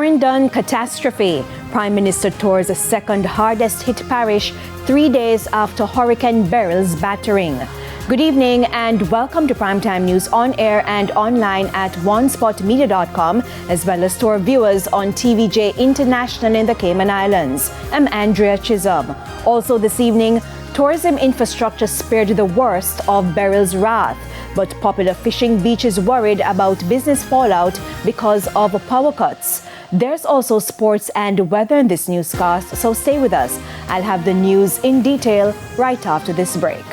Clarendon catastrophe. Prime Minister tours the second hardest hit parish 3 days after Hurricane Beryl's battering. Good evening and welcome to Primetime News on air and online at onespotmedia.com, as well as to our viewers on TVJ International in the Cayman Islands. I'm Andrea Chisholm. Also this evening, tourism infrastructure spared the worst of Beryl's wrath, but popular fishing beaches worried about business fallout because of power cuts. There's also sports and weather in this newscast, so stay with us. I'll have the news in detail right after this break.